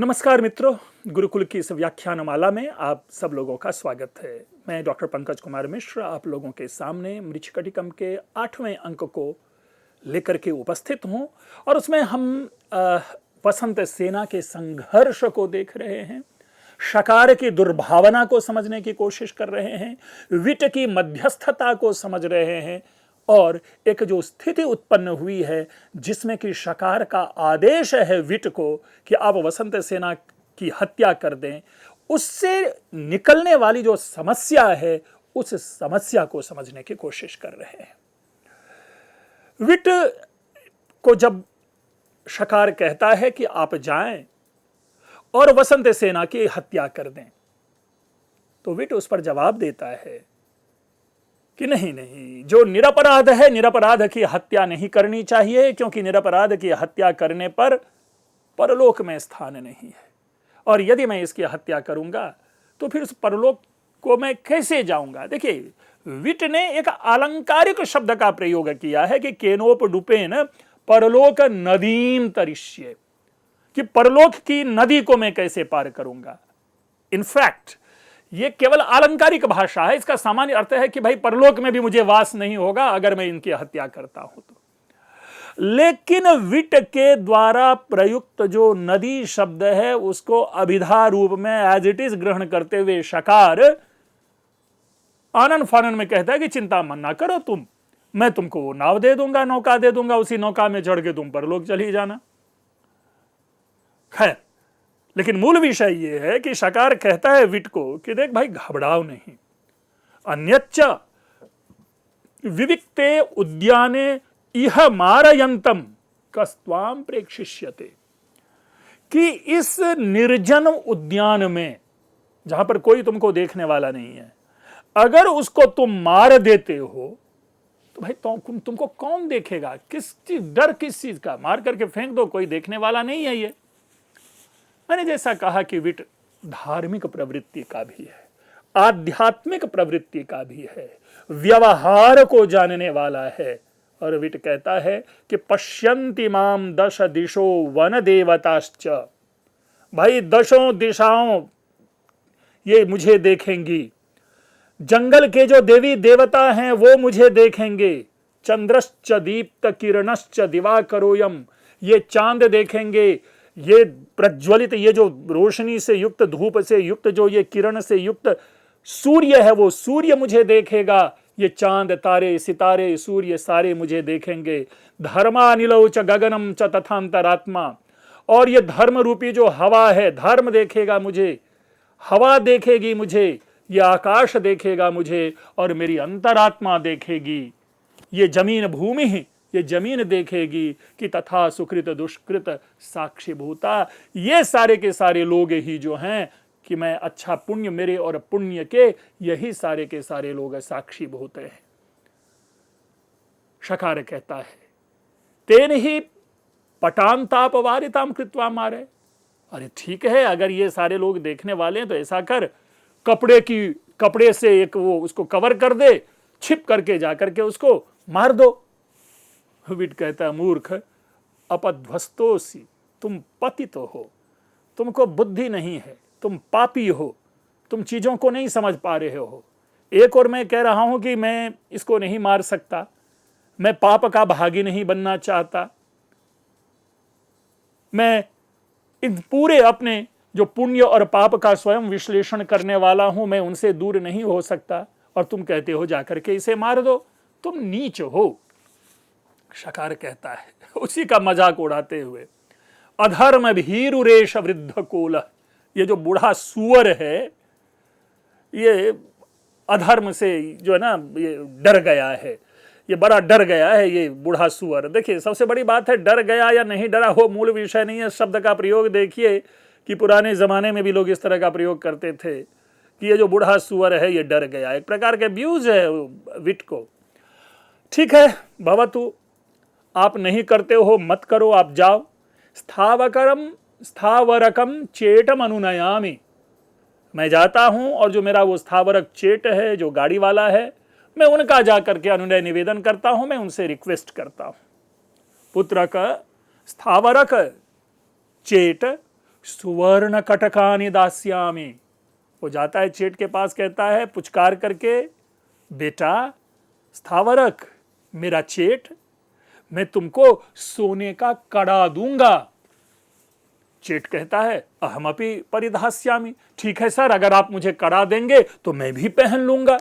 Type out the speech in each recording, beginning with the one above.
नमस्कार मित्रों, गुरुकुल की इस व्याख्यानमाला में आप सब लोगों का स्वागत है। मैं डॉक्टर पंकज कुमार मिश्र आप लोगों के सामने मृच्छकटिकम के 8वें अंक को लेकर के उपस्थित हूं और उसमें हम वसंत सेना के संघर्ष को देख रहे हैं, शकार की दुर्भावना को समझने की कोशिश कर रहे हैं, विट की मध्यस्थता को समझ रहे हैं और एक जो स्थिति उत्पन्न हुई है जिसमें कि शकार का आदेश है विट को कि आप वसंत सेना की हत्या कर दें, उससे निकलने वाली जो समस्या है उस समस्या को समझने की कोशिश कर रहे हैं। विट को जब शकार कहता है कि आप जाएं और वसंत सेना की हत्या कर दें, तो विट उस पर जवाब देता है कि नहीं, जो निरपराध है निरपराध की हत्या नहीं करनी चाहिए, क्योंकि निरपराध की हत्या करने पर परलोक में स्थान नहीं है और यदि मैं इसकी हत्या करूंगा तो फिर उस परलोक को मैं कैसे जाऊंगा। देखिए, विट ने एक अलंकारिक शब्द का प्रयोग किया है कि केनोपडुपेन परलोक नदीम तरिष्ये, कि परलोक की नदी को मैं कैसे पार करूंगा। इनफैक्ट ये केवल अलंकारिक भाषा है, इसका सामान्य अर्थ है कि भाई परलोक में भी मुझे वास नहीं होगा अगर मैं इनकी हत्या करता हूं तो। लेकिन विट के द्वारा प्रयुक्त जो नदी शब्द है उसको अभिधा रूप में एज इट इज ग्रहण करते हुए शकार आनन फानन में कहता है कि चिंता मन ना करो तुम, मैं तुमको वो नाव दे दूंगा, नौका दे दूंगा, उसी नौका में चढ़ के तुम परलोक चली जाना। खैर, लेकिन मूल विषय यह है कि शकार कहता है विट को कि देख भाई, घबराओ नहीं, अन्यच्च विविक्ते उद्याने इह मारयंतम कस्त्वाम प्रेक्षिष्यते, कि इस निर्जन उद्यान में जहां पर कोई तुमको देखने वाला नहीं है, अगर उसको तुम मार देते हो तो भाई तुमको कौन देखेगा, किस चीज डर, किस चीज का, मार करके फेंक दो, कोई देखने वाला नहीं है। ये मैंने जैसा कहा कि विट धार्मिक प्रवृत्ति का भी है, आध्यात्मिक प्रवृत्ति का भी है, व्यवहार को जानने वाला है। और विट कहता है कि पश्यन्ति माम दश दिशो वन देवताश्च, भाई दशों दिशाओं ये मुझे देखेंगी, जंगल के जो देवी देवता हैं वो मुझे देखेंगे, चंद्रश्च दीप्त किरणश्च दिवाकरोयम, ये चांद देखेंगे, ये प्रज्वलित, ये जो रोशनी से युक्त, धूप से युक्त, जो ये किरण से युक्त सूर्य है वो सूर्य मुझे देखेगा, ये चांद तारे सितारे सूर्य सारे मुझे देखेंगे। धर्मानिलौ च गगनम च तथांतरात्मा, और ये धर्म रूपी जो हवा है, धर्म देखेगा मुझे, हवा देखेगी मुझे, ये आकाश देखेगा मुझे, और मेरी अंतरात्मा देखेगी, ये जमीन भूमि, ये जमीन देखेगी कि तथा सुकृत दुष्कृत साक्षी भूता, ये सारे के सारे लोग ही जो हैं कि मैं अच्छा पुण्य, मेरे और पुण्य के यही सारे के सारे लोग साक्षी भूत हैं। शकार कहता है तेन ही पटांतापवारिताम कृत्वा मारे, अरे ठीक है, अगर ये सारे लोग देखने वाले हैं तो ऐसा कर, कपड़े से एक वो उसको कवर कर दे, छिप करके जाकर के उसको मार दो। विट कहता है मूर्ख, अपध्वस्तोसी, तुम पतित हो, तुमको बुद्धि नहीं है, तुम पापी हो, तुम चीजों को नहीं समझ पा रहे हो। एक और मैं कह रहा हूं कि मैं इसको नहीं मार सकता, मैं पाप का भागी नहीं बनना चाहता, मैं इन पूरे अपने जो पुण्य और पाप का स्वयं विश्लेषण करने वाला हूं, मैं उनसे दूर नहीं हो सकता, और तुम कहते हो जाकर के इसे मार दो, तुम नीच हो। शकार कहता है उसी का मजाक उड़ाते हुए, अधर्म भीरुरेश वृद्ध कोल, ये जो बूढ़ा सुअर है ये अधर्म से जो है ना ये डर गया है, ये बड़ा डर गया है ये बूढ़ा सुअर। देखिए, सबसे बड़ी बात है डर गया या नहीं डरा हो मूल विषय नहीं है, शब्द का प्रयोग देखिए कि पुराने जमाने में भी लोग इस तरह का प्रयोग करते थे कि ये जो बूढ़ा सुअर है ये डर गया, एक प्रकार के व्यूज है विट को। ठीक है भवतु, आप नहीं करते हो मत करो, आप जाओ। स्थावरकम चेटम अनुनयामि, मैं जाता हूं और जो मेरा वो स्थावरक चेट है, जो गाड़ी वाला है, मैं उनका जाकर के अनुनय निवेदन करता हूं, मैं उनसे रिक्वेस्ट करता हूं। पुत्रक स्थावरक चेट सुवर्ण कटकानि दास्यामि। वो जाता है चेट के पास, कहता है पुचकार करके, बेटा स्थावरक, मेरा चेट, मैं तुमको सोने का कड़ा दूंगा। चेट कहता है अहमपि परिधास्यामि, ठीक है सर, अगर आप मुझे कड़ा देंगे तो मैं भी पहन लूंगा।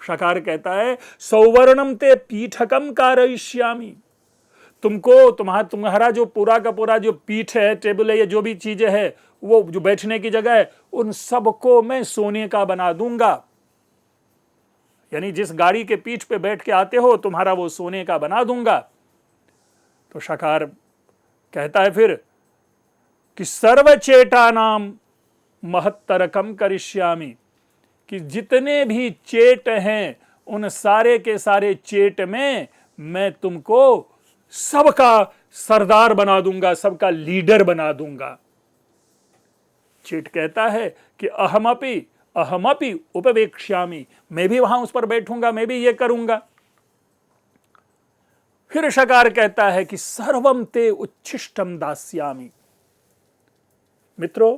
शकार कहता है सौवर्णम ते पीठकम कारयिष्यामि, तुमको तुम्हारा जो पूरा का पूरा जो पीठ है, टेबल है, ये जो भी चीजें है, वो जो बैठने की जगह है, उन सबको मैं सोने का बना दूंगा। यानी जिस गाड़ी के पीठ पे बैठ के आते हो, तुम्हारा वो सोने का बना दूंगा। तो शकार कहता है फिर कि सर्वचेटा नाम महत्तरकम करिष्यामि, कि जितने भी चेट हैं उन सारे के सारे चेट में मैं तुमको सबका सरदार बना दूंगा, सबका लीडर बना दूंगा। चेट कहता है कि अहमपि उपवेक्ष्यामि, मैं भी वहां उस पर बैठूंगा, मैं भी ये करूंगा। फिर शकार कहता है कि सर्वम ते उच्छिष्टम दास्यामि। मित्रों,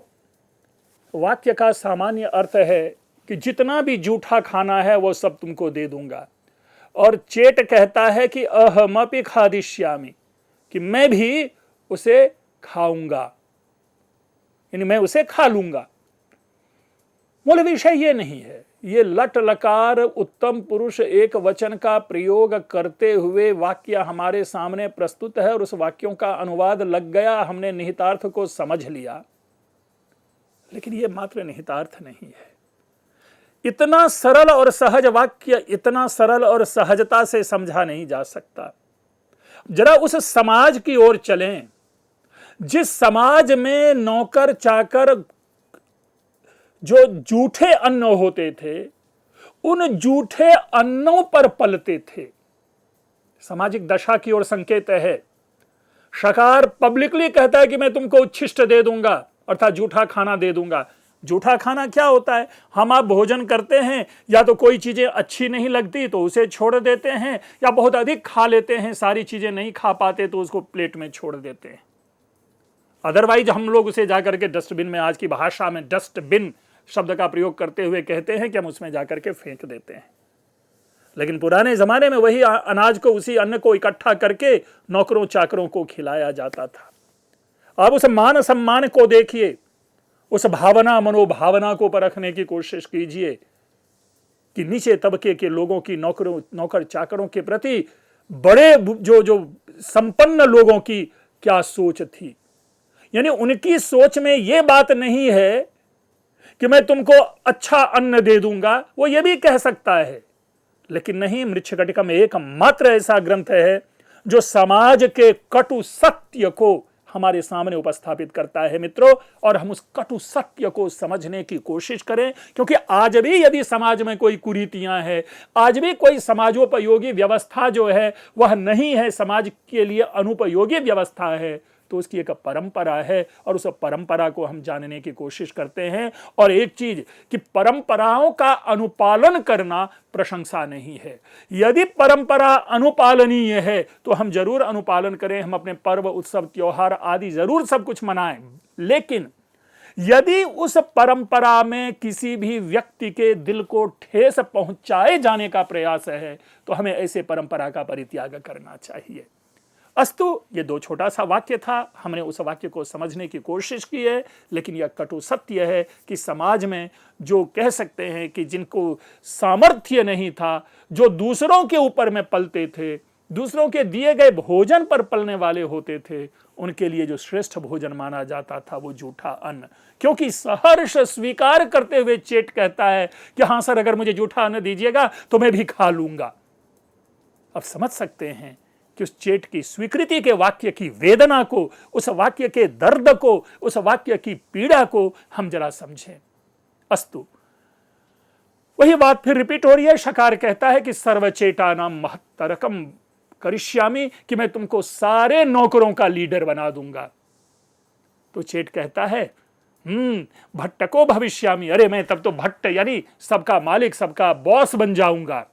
वाक्य का सामान्य अर्थ है कि जितना भी जूठा खाना है वो सब तुमको दे दूंगा। और चेट कहता है कि अहमपि खादिष्यामि, कि मैं भी उसे खाऊंगा, यानी मैं उसे खा लूंगा। मूल विषय ये नहीं है, ये लट लकार उत्तम पुरुष एक वचन का प्रयोग करते हुए वाक्य हमारे सामने प्रस्तुत है और उस वाक्यों का अनुवाद लग गया, हमने निहितार्थ को समझ लिया। लेकिन ये मात्र निहितार्थ नहीं है। इतना सरल और सहज वाक्य इतना सरल और सहजता से समझा नहीं जा सकता। जरा उस समाज की ओर चलें जिस समाज में नौकर चाकर जो जूठे अन्न होते थे, उन जूठे अन्नों पर पलते थे। सामाजिक दशा की ओर संकेत है। शकार पब्लिकली कहता है कि मैं तुमको उच्छिष्ट दे दूंगा, अर्थात जूठा खाना दे दूंगा। जूठा खाना क्या होता है? हम आप भोजन करते हैं, या तो कोई चीजें अच्छी नहीं लगती तो उसे छोड़ देते हैं, या बहुत अधिक खा लेते हैं, सारी चीजें नहीं खा पाते तो उसको प्लेट में छोड़ देते हैं। अदरवाइज हम लोग उसे जाकर के डस्टबिन में, आज की भाषा में डस्टबिन शब्द का प्रयोग करते हुए कहते हैं कि हम उसमें जाकर के फेंक देते हैं। लेकिन पुराने जमाने में वही अनाज को, उसी अन्न को इकट्ठा करके नौकरों चाकरों को खिलाया जाता था। आप उस मान सम्मान को देखिए, उस भावना मनोभावना को परखने की कोशिश कीजिए कि नीचे तबके के लोगों की, नौकर चाकरों के प्रति बड़े जो संपन्न लोगों की क्या सोच थी। यानी उनकी सोच में यह बात नहीं है कि मैं तुमको अच्छा अन्न दे दूंगा, वो ये भी कह सकता है, लेकिन नहीं, मृच्छकटिकम एकमात्र ऐसा ग्रंथ है जो समाज के कटु सत्य को हमारे सामने उपस्थापित करता है मित्रों। और हम उस कटु सत्य को समझने की कोशिश करें, क्योंकि आज भी यदि समाज में कोई कुरीतियां हैं, आज भी कोई समाजोपयोगी व्यवस्था जो है वह नहीं है, समाज के लिए अनुपयोगी व्यवस्था है, तो उसकी एक परंपरा है और उस परंपरा को हम जानने की कोशिश करते हैं। और एक चीज कि परंपराओं का अनुपालन करना प्रशंसा नहीं है। यदि परंपरा अनुपालनीय है तो हम जरूर अनुपालन करें, हम अपने पर्व उत्सव त्योहार आदि जरूर सब कुछ मनाएं। लेकिन यदि उस परंपरा में किसी भी व्यक्ति के दिल को ठेस पहुंचाए जाने का प्रयास है तो हमें ऐसे परंपरा का परित्याग करना चाहिए। अस्तु, ये दो छोटा सा वाक्य था, हमने उस वाक्य को समझने की कोशिश की है। लेकिन यह कटु सत्य है कि समाज में जो कह सकते हैं कि जिनको सामर्थ्य नहीं था, जो दूसरों के ऊपर में पलते थे, दूसरों के दिए गए भोजन पर पलने वाले होते थे, उनके लिए जो श्रेष्ठ भोजन माना जाता था वो जूठा अन्न। क्योंकि सहर्ष स्वीकार करते हुए चेट कहता है कि हाँ सर, अगर मुझे जूठा अन्न दीजिएगा तो मैं भी खा लूंगा। अब समझ सकते हैं कि उस चेट की स्वीकृति के वाक्य की वेदना को, उस वाक्य के दर्द को, उस वाक्य की पीड़ा को हम जरा समझें। अस्तु, वही बात फिर रिपीट हो रही है। शकार कहता है कि सर्वचेटा नाम महत्तरकम करिष्यामि, कि मैं तुमको सारे नौकरों का लीडर बना दूंगा। तो चेट कहता है भट्टको भविष्यामि, अरे मैं तब तो भट्ट यानी सबका मालिक, सबका बॉस बन जाऊंगा।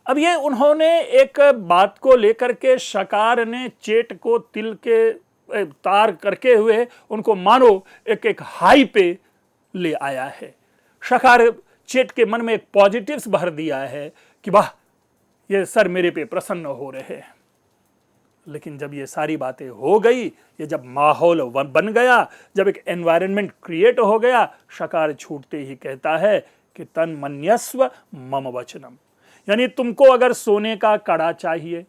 अब ये उन्होंने एक बात को लेकर के, शकार ने चेट को तिल के तार करके हुए उनको मानो एक एक हाई पे ले आया है। शकार चेट के मन में एक पॉजिटिव्स भर दिया है कि वाह, ये सर मेरे पे प्रसन्न हो रहे हैं। लेकिन जब ये सारी बातें हो गई, ये जब माहौल बन गया, जब एक एनवायरनमेंट क्रिएट हो गया, शकार छूटते ही कहता है कि तन मन्यस्व मम वचनम, यानी तुमको अगर सोने का कड़ा चाहिए,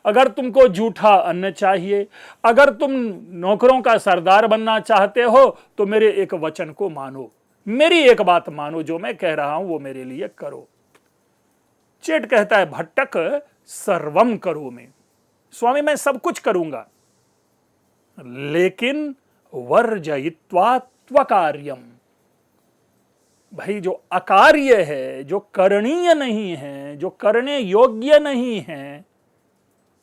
अगर तुमको जूठा अन्न चाहिए, अगर तुम नौकरों का सरदार बनना चाहते हो तो मेरे एक वचन को मानो, मेरी एक बात मानो, जो मैं कह रहा हूं वो मेरे लिए करो। चेट कहता है भट्टक सर्वम करो में, स्वामी मैं सब कुछ करूंगा, लेकिन वर्जयित्वा त्वकार्यम, भाई जो अकार्य है, जो करणीय नहीं है, जो करने योग्य नहीं है,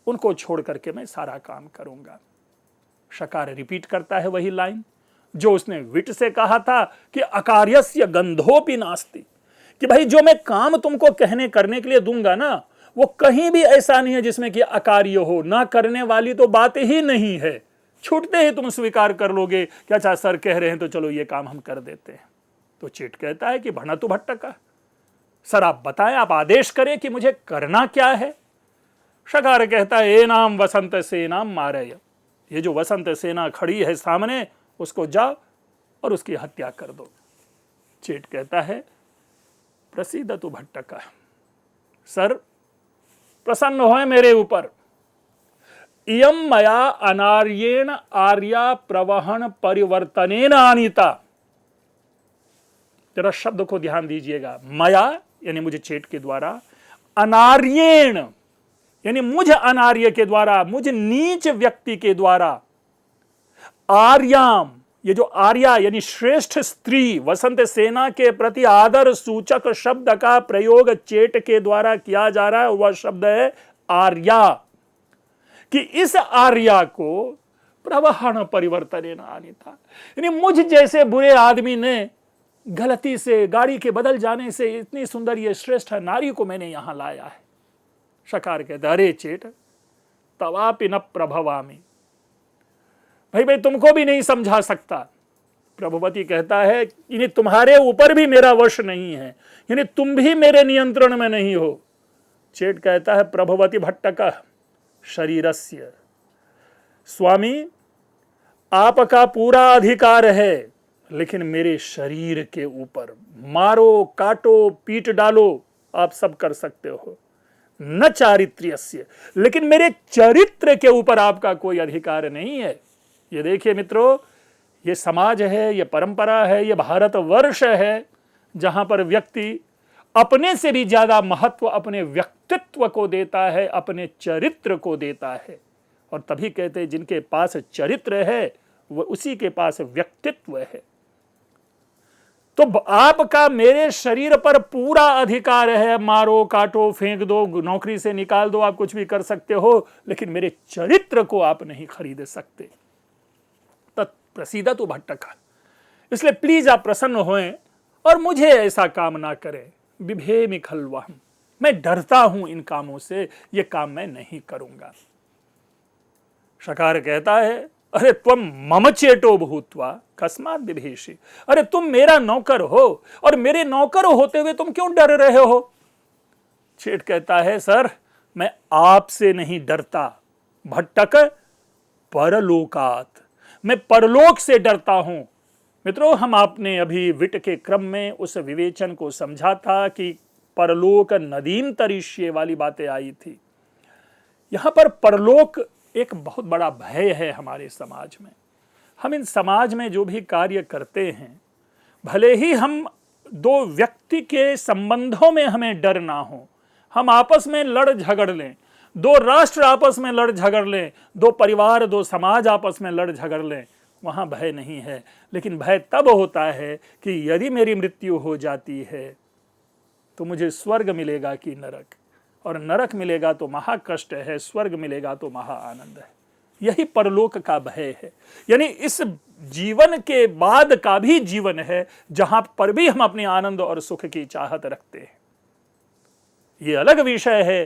उनको छोड़ करके मैं सारा काम करूंगा। शकार रिपीट करता है वही लाइन जो उसने विट से कहा था कि अकार्यस्य गंधोपि नास्ति, कि भाई जो मैं काम तुमको कहने करने के लिए दूंगा ना, वो कहीं भी ऐसा नहीं है जिसमें कि अकार्य हो, ना करने वाली तो बात ही नहीं है। छूटते ही तुम स्वीकार कर लोगे कि अच्छा सर कह रहे हैं तो चलो ये काम हम कर देते हैं। तो चेट कहता है कि भणतु भट्टका, सर आप बताएं, आप आदेश करें कि मुझे करना क्या है। शकार कहता है ए नाम वसंत सेना मारय, ये जो वसंत सेना खड़ी है सामने, उसको जाओ और उसकी हत्या कर दो। चेट कहता है प्रसीदतु भट्टका, सर प्रसन्न होए मेरे ऊपर, इयम मया अनार्येण आर्या प्रवहन परिवर्तनेन आनीता। जरा शब्द को ध्यान दीजिएगा, मया यानी मुझे चेट के द्वारा, अनार्येण यानी मुझ अनार्य के द्वारा, मुझ नीच व्यक्ति के द्वारा, आर्याम ये जो आर्या यानी श्रेष्ठ स्त्री, वसंत सेना के प्रति आदर सूचक शब्द का प्रयोग चेट के द्वारा किया जा रहा है, वह शब्द है आर्या, कि इस आर्या को प्रवहन परिवर्तन आनी था, यानी मुझ जैसे बुरे आदमी ने गलती से गाड़ी के बदल जाने से इतनी सुंदर ये श्रेष्ठ नारी को मैंने यहां लाया है। शकार कहते अरे चेट तवापि न प्रभवामि, भाई तुमको भी नहीं समझा सकता। प्रभुपति कहता है यानी तुम्हारे ऊपर भी मेरा वश नहीं है, यानी तुम भी मेरे नियंत्रण में नहीं हो। चेट कहता है प्रभुपति भट्टक शरीरस्य, स्वामी आपका पूरा अधिकार है, लेकिन मेरे शरीर के ऊपर मारो काटो पीट डालो आप सब कर सकते हो, न चारित्र्यस्य, लेकिन मेरे चरित्र के ऊपर आपका कोई अधिकार नहीं है। ये देखिए मित्रों, ये समाज है, ये परंपरा है, ये भारतवर्ष है, जहां पर व्यक्ति अपने से भी ज्यादा महत्व अपने व्यक्तित्व को देता है, अपने चरित्र को देता है। और तभी कहते हैं जिनके पास चरित्र है वह उसी के पास व्यक्तित्व है। तो आपका मेरे शरीर पर पूरा अधिकार है, मारो काटो फेंक दो, नौकरी से निकाल दो, आप कुछ भी कर सकते हो, लेकिन मेरे चरित्र को आप नहीं खरीद सकते। तत्प्रसीदतु भट्टका, इसलिए प्लीज आप प्रसन्न होएं और मुझे ऐसा काम ना करें। बिभेमि खल्वहम, मैं डरता हूं इन कामों से, ये काम मैं नहीं करूंगा। शकार कहता है अरे त्वम मम चेटो भूत्वा कस्मात् बिभेषि, अरे तुम मेरा नौकर हो और मेरे नौकर होते हुए तुम क्यों डर रहे हो। चेट कहता है सर मैं आपसे नहीं डरता, भट्टक परलोकात, मैं परलोक से डरता हूं। मित्रों, हम आपने अभी विट के क्रम में उस विवेचन को समझा था कि परलोक नदीम तरिष्ये वाली बातें आई थी। यहां पर परलोक एक बहुत बड़ा भय है हमारे समाज में। हम इन समाज में जो भी कार्य करते हैं, भले ही हम दो व्यक्ति के संबंधों में हमें डर ना हो, हम आपस में लड़ झगड़ लें, दो राष्ट्र आपस में लड़ झगड़ लें, दो परिवार दो समाज आपस में लड़ झगड़ लें, वहां भय नहीं है। लेकिन भय तब होता है कि यदि मेरी मृत्यु हो जाती है तो मुझे स्वर्ग मिलेगा कि नरक, और नरक मिलेगा तो महाकष्ट है, स्वर्ग मिलेगा तो महा आनंद है। यही परलोक का भय है, यानी इस जीवन के बाद का भी जीवन है जहां पर भी हम अपने आनंद और सुख की चाहत रखते हैं। यह अलग विषय है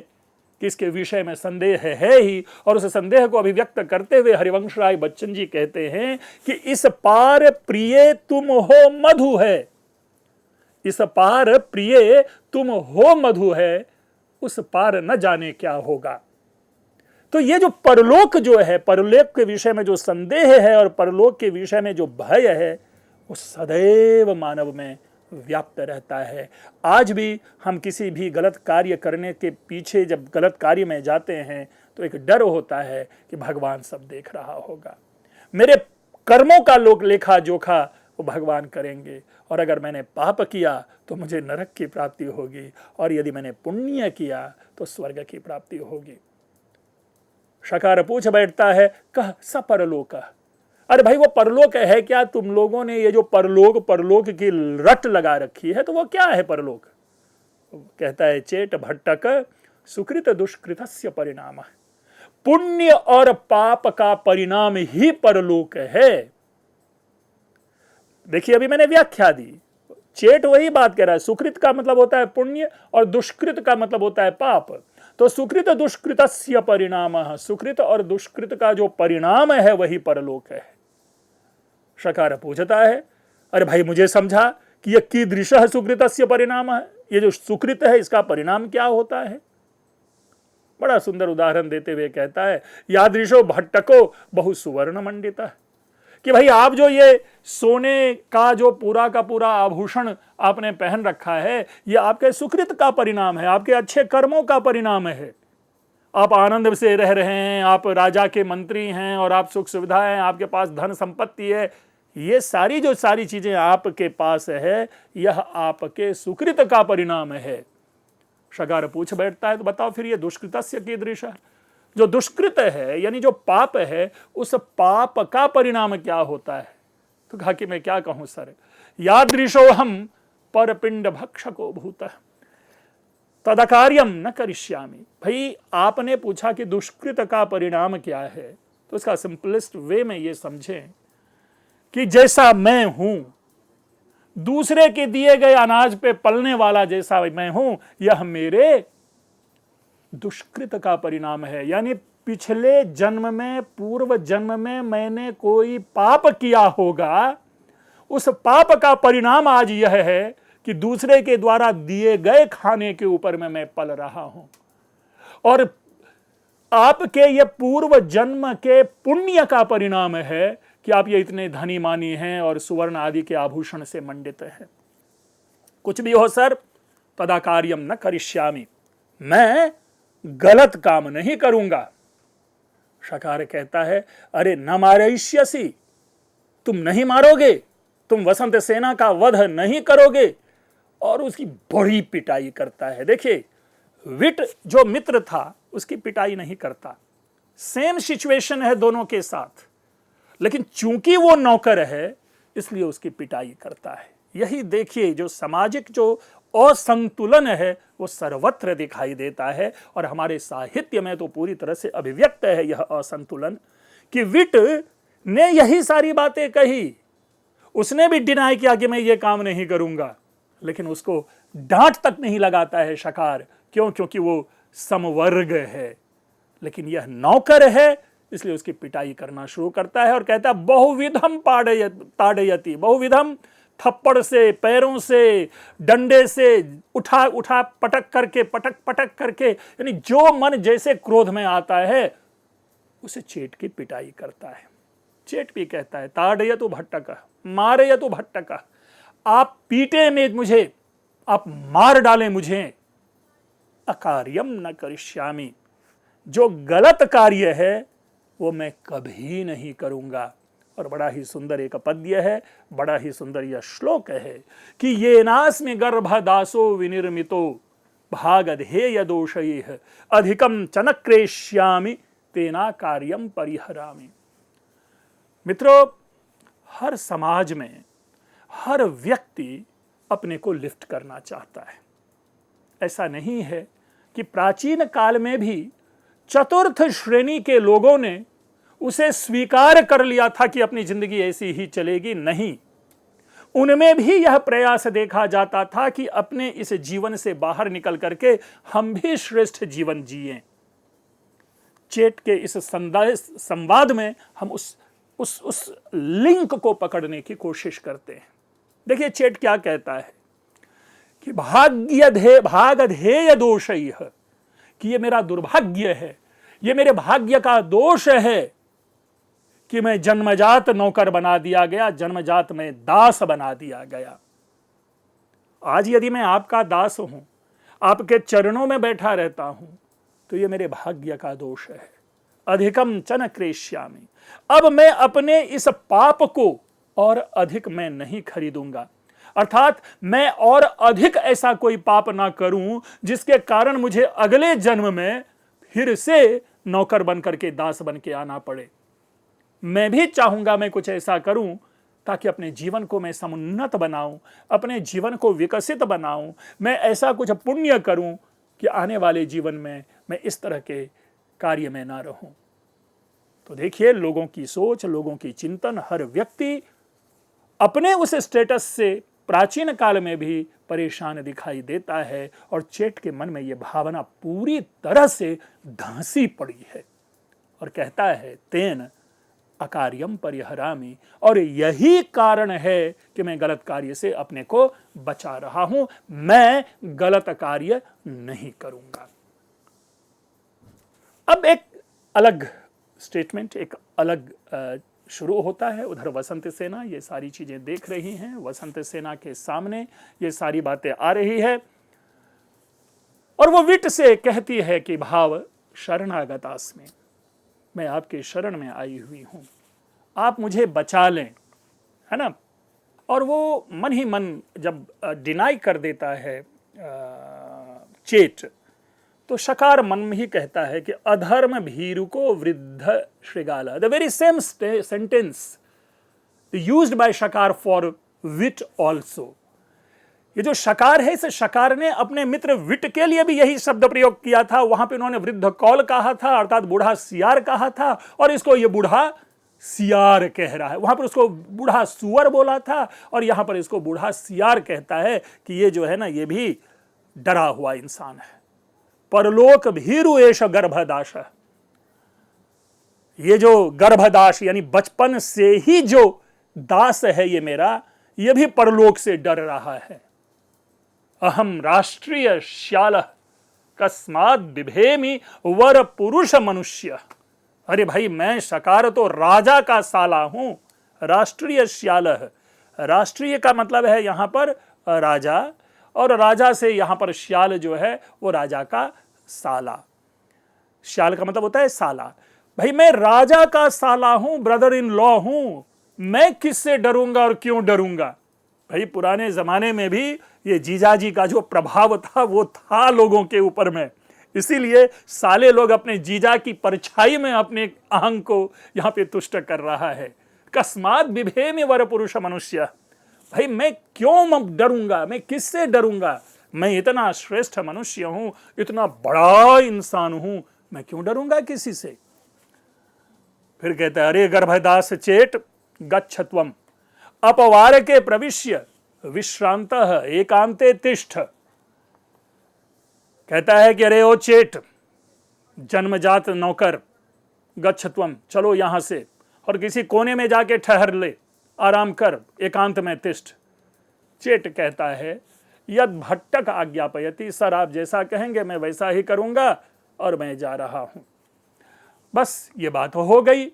कि इसके विषय में संदेह है ही, और उस संदेह को अभिव्यक्त करते हुए हरिवंश राय बच्चन जी कहते हैं कि इस पार प्रिय तुम हो मधु है, इस पार प्रिय तुम हो मधु है, उस पार न जाने क्या होगा। तो ये जो परलोक जो है, परलोक के विषय में जो संदेह है और परलोक के विषय में जो भय है, वो सदैव मानव में व्याप्त रहता है। आज भी हम किसी भी गलत कार्य करने के पीछे जब गलत कार्य में जाते हैं तो एक डर होता है कि भगवान सब देख रहा होगा, मेरे कर्मों का लोक लेखा जोखा वो भगवान करेंगे, और अगर मैंने पाप किया तो मुझे नरक की प्राप्ति होगी, और यदि मैंने पुण्य किया तो स्वर्ग की प्राप्ति होगी। शकार पूछ बैठता है, कह स परलोक, अरे भाई वो परलोक है क्या? तुम लोगों ने ये जो परलोक की रट लगा रखी है, तो वो क्या है परलोक? कहता है, चेट भट्टक सुकृत दुष्कृतस्य परिणाम, पुण्य और पाप का परिणाम ही परलोक है। देखिए अभी मैंने व्याख्या दी, चेट वही बात कह रहा है, सुकृत का मतलब होता है पुण्य और दुष्कृत का मतलब होता है पाप। तो सुकृत दुष्कृतस्य परिणामः, सुकृत और दुष्कृत का जो परिणाम है वही परलोक है। शकार पूछता है, अरे भाई मुझे समझा कि यह कीदृशः सुकृतस्य परिणामः, ये जो सुकृत है इसका परिणाम क्या होता है? बड़ा सुंदर उदाहरण देते हुए कहता है, यादृशो भट्टको बहु सुवर्ण मंडितः, कि भाई आप जो ये सोने का जो पूरा का पूरा आभूषण आपने पहन रखा है, ये आपके सुकृत का परिणाम है, आपके अच्छे कर्मों का परिणाम है। आप आनंद से रह रहे हैं, आप राजा के मंत्री हैं और आप सुख सुविधाएं, आपके पास धन संपत्ति है, ये सारी जो सारी चीजें आपके पास है, यह आपके सुकृत का परिणाम है। शकार पूछ बैठता है, तो बताओ फिर ये दुष्कृतस्य कीदृश, जो दुष्कृत है यानी जो पाप है, उस पाप का परिणाम क्या होता है? तो कहा कि मैं क्या कहूं सर, यादृशो हम परपिंड भक्षको भूतः तदकार्यम न करिष्यामि। भाई आपने पूछा कि दुष्कृत का परिणाम क्या है, तो इसका सिंपलेस्ट वे में ये समझें कि जैसा मैं हूं, दूसरे के दिए गए अनाज पे पलने वाला जैसा मैं हूं, यह मेरे दुष्कृत का परिणाम है। यानी पिछले जन्म में, पूर्व जन्म में मैंने कोई पाप किया होगा, उस पाप का परिणाम आज यह है कि दूसरे के द्वारा दिए गए खाने के ऊपर में मैं पल रहा हूं। और आपके ये पूर्व जन्म के पुण्य का परिणाम है कि आप ये इतने धनी मानी हैं और सुवर्ण आदि के आभूषण से मंडित हैं। कुछ भी हो सर, तदा कार्यम न करिष्यामि, मैं गलत काम नहीं करूंगा। शकार कहता है, अरे न मारयिष्यसि, तुम नहीं मारोगे, तुम वसंत सेना का वध नहीं करोगे, और उसकी बड़ी पिटाई करता है। देखिए विट जो मित्र था उसकी पिटाई नहीं करता, सेम सिचुएशन है दोनों के साथ, लेकिन चूंकि वो नौकर है इसलिए उसकी पिटाई करता है। यही देखिए जो सामाजिक जो असंतुलन है वो सर्वत्र दिखाई देता है, और हमारे साहित्य में तो पूरी तरह से अभिव्यक्त है यह असंतुलन, कि विट ने यही सारी बातें कही, उसने भी डिनाई किया कि मैं ये काम नहीं करूंगा, लेकिन उसको डांट तक नहीं लगाता है शकार। क्यों? क्योंकि वो समवर्ग है। लेकिन यह नौकर है इसलिए उसकी पिटाई करना शुरू करता है और कहता है बहुविधम ताड़यति, बहुविधम, थप्पड़ से, पैरों से, डंडे से, उठा उठा पटक करके, यानी जो मन जैसे क्रोध में आता है उसे चेट की पिटाई करता है। चेट भी कहता है ताड़यतु भट्टक, मारयतु भट्टक, आप पीटे में मुझे, आप मार डालें मुझे, अकार्यम न करिष्यामि, जो गलत कार्य है वो मैं कभी नहीं करूंगा। और बड़ा ही सुंदर एक पद्य है, बड़ा ही सुंदर यह श्लोक है कि ये नास्मि गर्भदासो विनिर्मितो भागधेय दोषैः अधिकम च न क्रेष्यामि तेना कार्यम परिहरामि। मित्रों, हर समाज में हर व्यक्ति अपने को लिफ्ट करना चाहता है। ऐसा नहीं है कि प्राचीन काल में भी चतुर्थ श्रेणी के लोगों ने उसे स्वीकार कर लिया था कि अपनी जिंदगी ऐसी ही चलेगी। नहीं, उनमें भी यह प्रयास देखा जाता था कि अपने इस जीवन से बाहर निकल करके हम भी श्रेष्ठ जीवन जिएं। चेट के इस संवाद में हम उस लिंक को पकड़ने की कोशिश करते हैं। देखिए चेट क्या कहता है कि भागधेय दोष यह, कि ये मेरा दुर्भाग्य है, ये मेरे भाग्य का दोष है कि मैं जन्मजात नौकर बना दिया गया, जन्मजात में दास बना दिया गया। आज यदि मैं आपका दास हूं, आपके चरणों में बैठा रहता हूं, तो ये मेरे भाग्य का दोष है। अधिकम च न क्रेष्यामि, अब मैं अपने इस पाप को और अधिक मैं नहीं खरीदूंगा, अर्थात मैं और अधिक ऐसा कोई पाप ना करूं जिसके कारण मुझे अगले जन्म में फिर से नौकर बनकर के, दास बन के आना पड़े। मैं भी चाहूंगा मैं कुछ ऐसा करूं ताकि अपने जीवन को मैं समुन्नत बनाऊं, अपने जीवन को विकसित बनाऊं, मैं ऐसा कुछ पुण्य करूं कि आने वाले जीवन में मैं इस तरह के कार्य में ना रहूं। तो देखिए लोगों की सोच, लोगों की चिंतन, हर व्यक्ति अपने उस स्टेटस से प्राचीन काल में भी परेशान दिखाई देता है, और चेट के मन में यह भावना पूरी तरह से धंसी पड़ी है और कहता है तेन अकार्यम परिहरामि, और यही कारण है कि मैं गलत कार्य से अपने को बचा रहा हूं, मैं गलत कार्य नहीं करूंगा। अब एक अलग स्टेटमेंट, एक अलग शुरू होता है। उधर वसंत सेना ये सारी चीजें देख रही हैं, वसंत सेना के सामने ये सारी बातें आ रही है, और वो विट से कहती है कि भाव शरणागतास्मि, मैं आपके शरण में आई हुई हूं, आप मुझे बचा लें, है ना। और वो मन ही मन जब डिनाई कर देता है चेट, तो शकार मन में ही कहता है कि अधर्म भीरु को वृद्ध श्रृगाला, the very same sentence used by Shakar for wit also. ये जो शकार है, इस शकार ने अपने मित्र विट के लिए भी यही शब्द प्रयोग किया था। वहां पे उन्होंने वृद्ध कौल कहा था, अर्थात बूढ़ा सियार कहा था, और इसको ये बूढ़ा सियार कह रहा है। वहां पर उसको बूढ़ा सुअर बोला था, और यहां पर इसको बूढ़ा सियार कहता है कि ये जो है ना, ये भी डरा हुआ इंसान है। परलोक भीरु एष गर्भदाश, ये जो गर्भदाश यानी बचपन से ही जो दास है ये मेरा, ये भी परलोक से डर रहा है। अहम राष्ट्रीय श्याल कस्मात् बिभेमि वर पुरुष मनुष्य, अरे भाई मैं शकार तो राजा का साला हूं। राष्ट्रीय श्याल, राष्ट्रीय का मतलब है यहां पर राजा, और राजा से यहां पर श्याल जो है वो राजा का साला। श्याल का मतलब होता है साला। भाई मैं राजा का साला हूं, ब्रदर इन लॉ हूं, मैं किससे डरूंगा और क्यों डरूंगा। भाई पुराने जमाने में भी ये जीजाजी का जो प्रभाव था वो था लोगों के ऊपर में, इसीलिए साले लोग अपने जीजा की परछाई में अपने अहंग को यहां पे तुष्ट कर रहा है। कस्मात् बिभेमि वर पुरुष मनुष्य, भाई मैं क्यों डरूंगा, मैं किससे डरूंगा, मैं इतना श्रेष्ठ मनुष्य हूं, इतना बड़ा इंसान हूं, मैं क्यों डरूंगा किसी से। फिर कहता है अरे गर्भदास चेट गच्छत्वम अपवार के प्रविश्य विश्रांतः एकांते तिष्ठ। कहता है कि अरे ओ चेट जन्मजात नौकर, गच्छत्वम चलो यहां से और किसी कोने में जाके ठहर ले, आराम कर, एकांत में तिष्ठ। चेट कहता है यद भट्टक आज्ञापयति, सर आप जैसा कहेंगे मैं वैसा ही करूंगा और मैं जा रहा हूं। बस ये बात हो गई।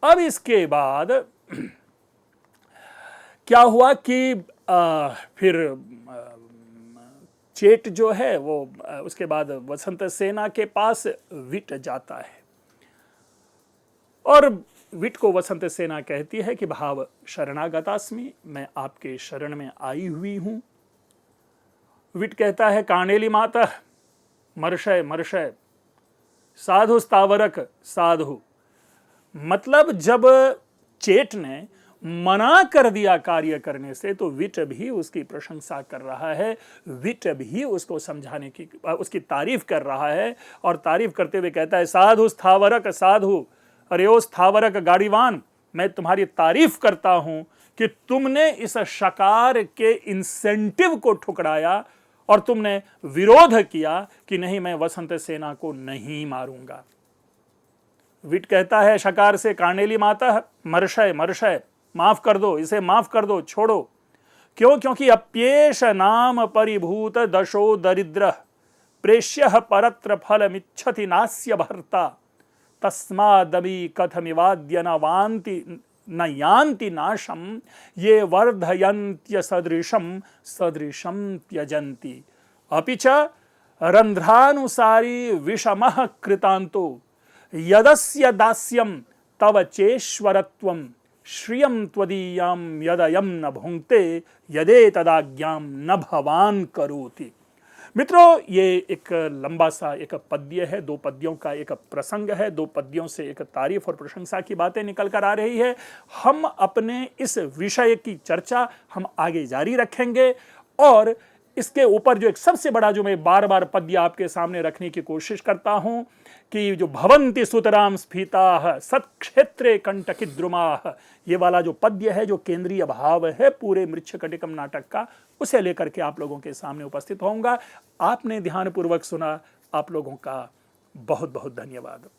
अब इसके बाद क्या हुआ कि फिर चेट जो है वो उसके बाद वसंत सेना के पास विट जाता है, और विट को वसंत सेना कहती है कि भाव शरणागतास्मि, मैं आपके शरण में आई हुई हूं। विट कहता है कांडेली माता मर्षय मर्षय साधु स्थावरक साधु, मतलब जब चेट ने मना कर दिया कार्य करने से तो विट भी उसकी प्रशंसा कर रहा है, विट भी उसको समझाने की, उसकी तारीफ कर रहा है, और तारीफ करते हुए कहता है साधु स्थावरक साधु, अरे ओ स्थावरक गाड़ीवान, मैं तुम्हारी तारीफ करता हूं कि तुमने इस शकार के इंसेंटिव को ठुकराया और तुमने विरोध किया कि नहीं मैं वसंत सेना को नहीं मारूंगा। विट कहता है शकार से कार्नेली माता, मर्षय मर्षय, माफ कर दो, इसे माफ कर दो, छोड़ो। क्यों? क्योंकि अप्येष नाम परिभूत दशो दरिद्र प्रेष्य परत्र फलमिच्छति नास्य भर्ता तस्मादपि कथमिवाद्य न यान्ति नाशम ये वर्धयन्त्य सदृशम सदृशम त्यजन्ति अपि च रंध्रानुसारी विषमः कृतान्तो यदस्य दास्यं तव चेश्वरत्वं श्रियं त्वदीयं यदयं न भुंक्ते यदेतदाज्ञां न भवान करोति। मित्रों, ये एक लंबा सा एक पद्य है, 2 पद्यों का एक प्रसंग है, 2 पद्यों से एक तारीफ और प्रशंसा की बातें निकल कर आ रही है। हम अपने इस विषय की चर्चा हम आगे जारी रखेंगे और इसके ऊपर जो एक सबसे बड़ा जो मैं बार बार पद्य आपके सामने रखने की कोशिश करता हूं कि जो भवन्ति सुतराम स्फीताः सत्क्षेत्रे कंटकिद्रुमाः, ये वाला जो पद्य है, जो केंद्रीय भाव है पूरे मृच्छकटिकम नाटक का, उसे लेकर के आप लोगों के सामने उपस्थित होऊंगा। आपने ध्यानपूर्वक सुना, आप लोगों का बहुत बहुत धन्यवाद।